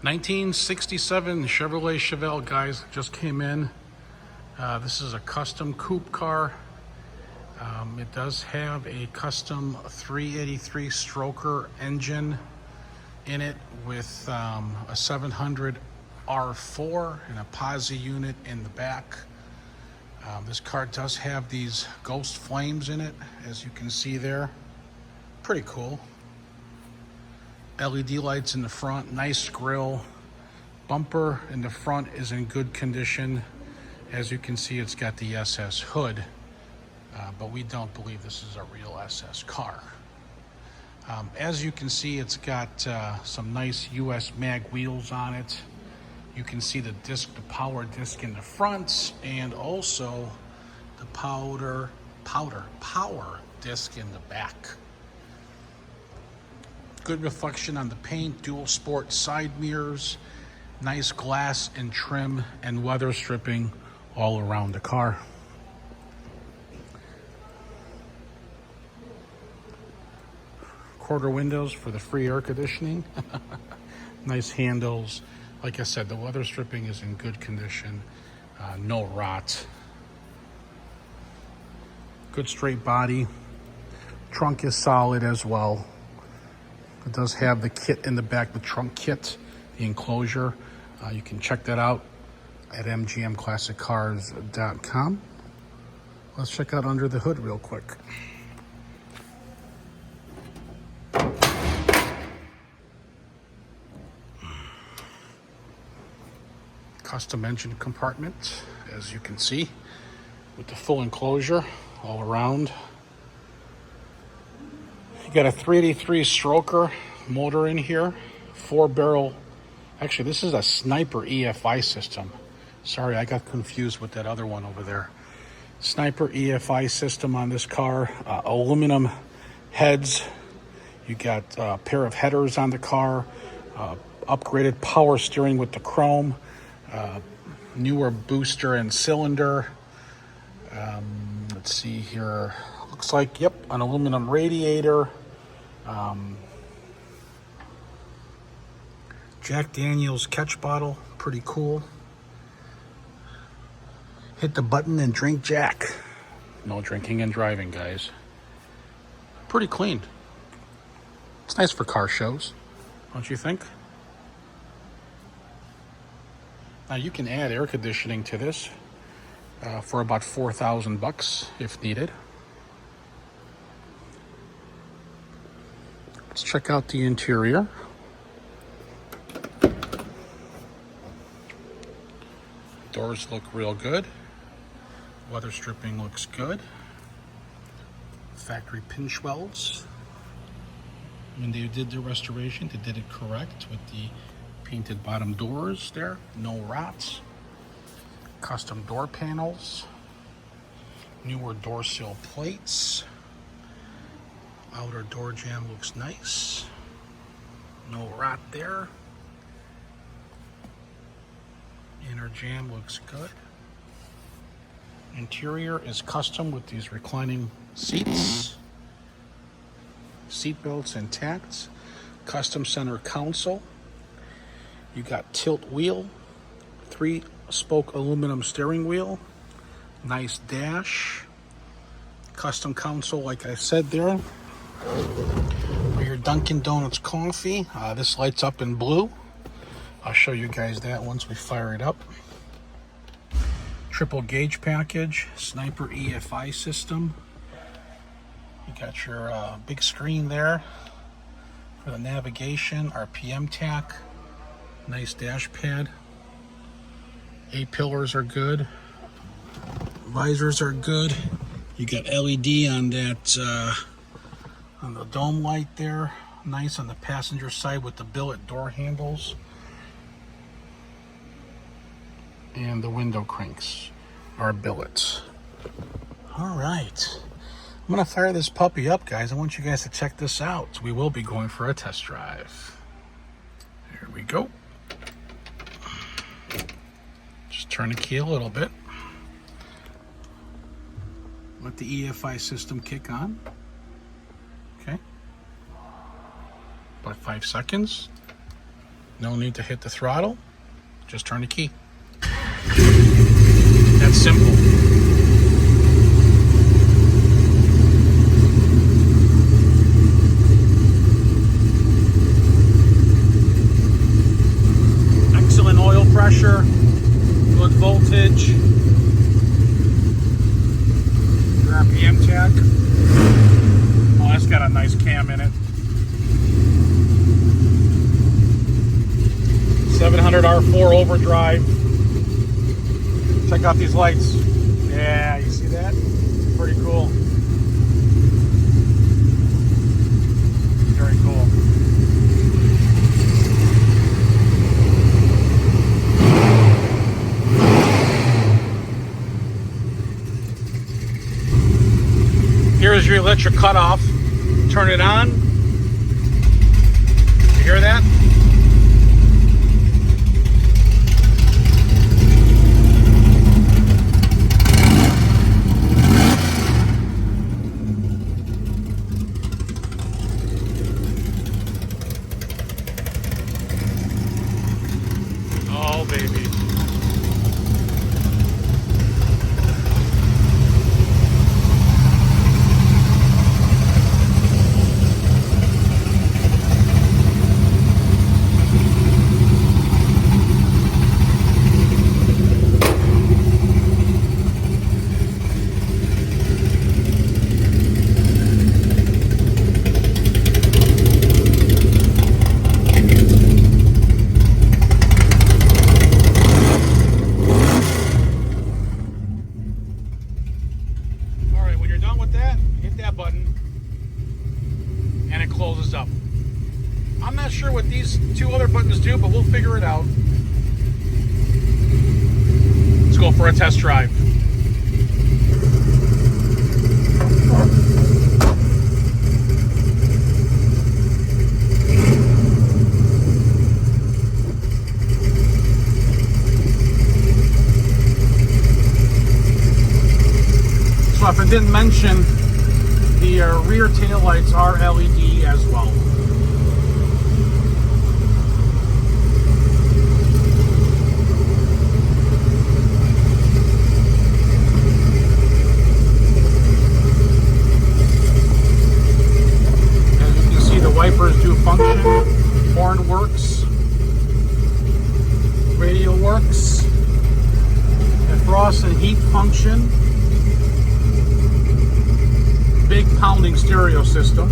1967 Chevrolet Chevelle, guys, just came in. This is a custom coupe car. It does have a custom 383 stroker engine in it with a 700 R4 and a Posi unit in the back. This car does have these ghost flames in it, as you can see there. Pretty cool. LED lights in the front, nice grille. Bumper in the front is in good condition. As you can see, it's got the SS hood, but we don't believe this is a real SS car. As you can see, it's got some nice US mag wheels on it. You can see the disc, the power disc in the front, and also the power disc in the back. Good reflection on the paint, dual sport side mirrors, nice glass and trim and weather stripping all around the car. Quarter windows for the free air conditioning. Nice handles. Like I said, the weather stripping is in good condition. No rot. Good straight body. Trunk is solid as well. It does have the kit in the back, the trunk kit, the enclosure. You can check that out at mgmclassiccars.com. Let's check out under the hood real quick. Custom engine compartment, as you can see, with the full enclosure all around. You got a 383 stroker motor in here, 4-barrel. Actually, this is a Sniper EFI system. Sorry, I got confused with that other one over there. Sniper EFI system on this car. Aluminum heads. You got a pair of headers on the car. Upgraded power steering with the chrome. Newer booster and cylinder. Let's see here. Looks like, yep, an aluminum radiator. Jack Daniel's catch bottle, pretty cool. Hit the button and drink Jack. No drinking and driving, guys. Pretty clean. It's nice for car shows, don't you think? Now you can add air conditioning to this for about $4,000 if needed. Let's check out the interior. Doors look real good. Weather stripping looks good. Factory pinch welds. When they did the restoration, they did it correct with the painted bottom doors there. No rots. Custom door panels. Newer door sill plates. Outer door jamb looks nice. No rot there. Inner jamb looks good. Interior is custom with these reclining seats. Seat belts intact. Custom center console. You got tilt wheel. 3-spoke aluminum steering wheel. Nice dash. Custom console, like I said there. For your Dunkin' Donuts coffee. This lights up in blue. I'll show you guys that once we fire it up. Triple gauge package, Sniper EFI system. You got your big screen there for the navigation, RPM tach. Nice dash pad. A-pillars are good. Visors are good. You got LED on that, on the dome light there. Nice on the passenger side with the billet door handles. And the window cranks are billets. All right. I'm going to fire this puppy up, guys. I want you guys to check this out. We will be going for a test drive. Here we go. Just turn the key a little bit. Let the EFI system kick on. Okay. About 5 seconds. No need to hit the throttle. Just turn the key. That's simple. Excellent oil pressure, good voltage. Your RPM tag. Oh, that's got a nice cam in it. 700 R4 overdrive. Check out these lights. Yeah, you see that? Pretty cool. Very cool. Here's your electric cutoff. Turn it on. You hear that? Oh, baby. Button and it closes up. I'm not sure what these two other buttons do, but we'll figure it out. Let's go for a test drive. So if I didn't mention, the rear tail lights are LED as well. As you can see, the wipers do function. Horn works. Radio works. Defrost and heat function. Big pounding stereo system.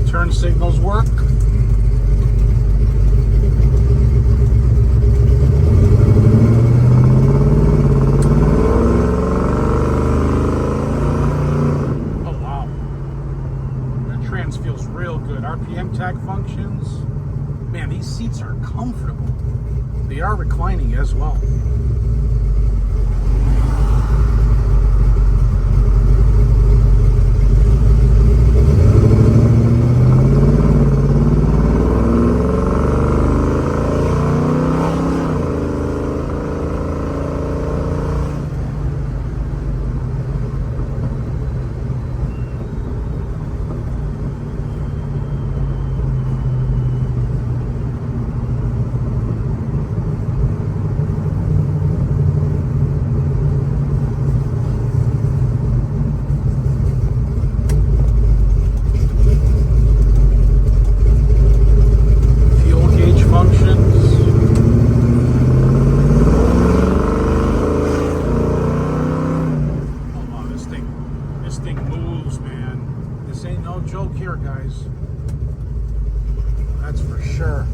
Turn signals work. Feels real good. RPM tag functions. Man, these seats are comfortable. They are reclining as well. joke here, guys. That's for sure.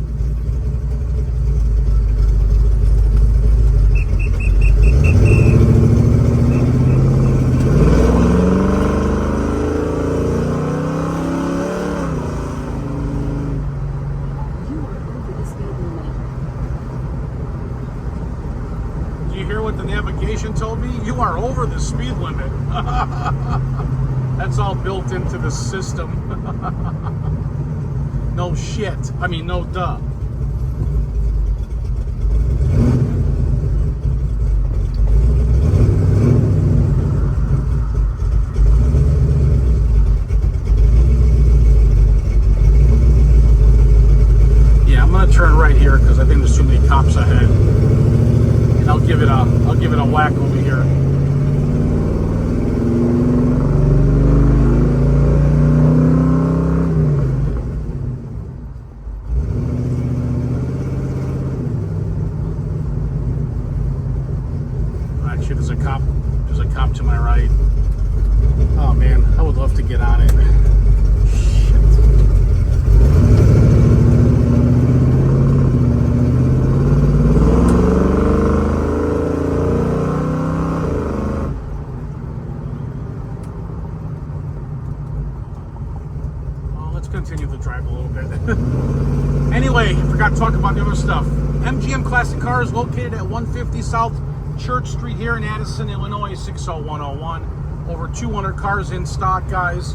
Do you hear what the navigation told me? You are over the speed limit. That's all built into the system. No shit. I mean, no duh. Yeah, I'm gonna turn right here because I think there's too many cops ahead, and I'll give it a whack over here. There's a cop to my right. Oh man, I would love to get on it. Shit. Well, let's continue the drive a little bit. Anyway, I forgot to talk about the other stuff. MGM Classic Cars located at 150 South Church Street here in Addison, Illinois, 60101. Over 200 cars in stock, guys.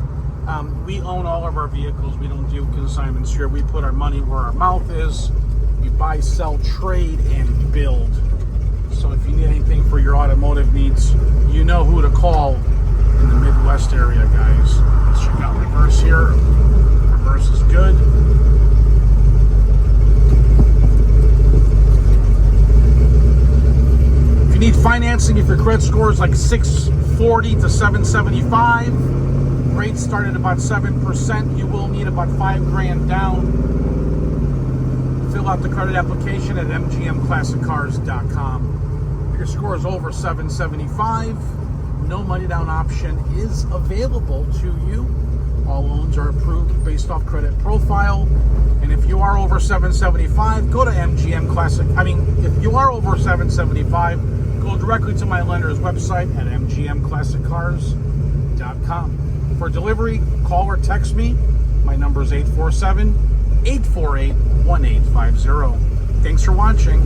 We own all of our vehicles. We don't do consignments here. We put our money where our mouth is. We buy, sell, trade, and build. So if you need anything for your automotive needs, you know who to call in the Midwest area, guys. Let's check out reverse here. Reverse is good. Need financing if your credit score is like 640 to 775. Rates start at about 7%. You will need about $5,000 down. Fill out the credit application at mgmclassiccars.com. If your score is over 775, no money down option is available to you. All loans are approved based off credit profile. And if you are over 775, go to MGM Classic. If you are over 775, go directly to my lender's website at mgmclassiccars.com. For delivery, call or text me. My number is 847-848-1850. Thanks for watching.